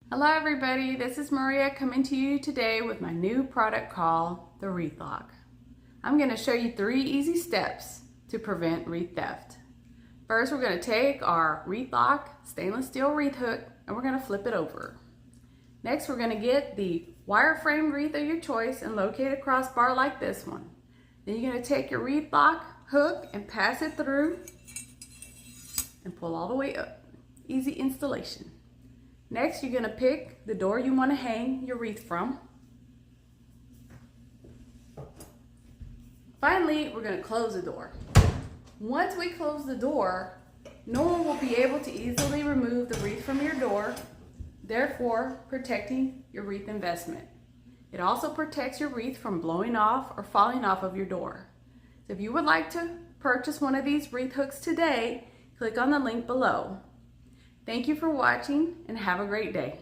Hello everybody, this is Maria coming to you today with my new product called the Wreath Lock. I'm going to show you 3 easy steps to prevent wreath theft. First, we're going to take our wreath lock stainless steel wreath hook and we're going to flip it over. Next, we're going to get the wireframe wreath of your choice and locate a crossbar like this one. Then you're going to take your wreath lock hook and pass it through and pull all the way up. Easy installation. Next, you're going to pick the door you want to hang your wreath from. Finally, we're going to close the door. Once we close the door, no one will be able to easily remove the wreath from your door, therefore protecting your wreath investment. It also protects your wreath from blowing off or falling off of your door. So if you would like to purchase one of these wreath hooks today, click on the link below. Thank you for watching and have a great day.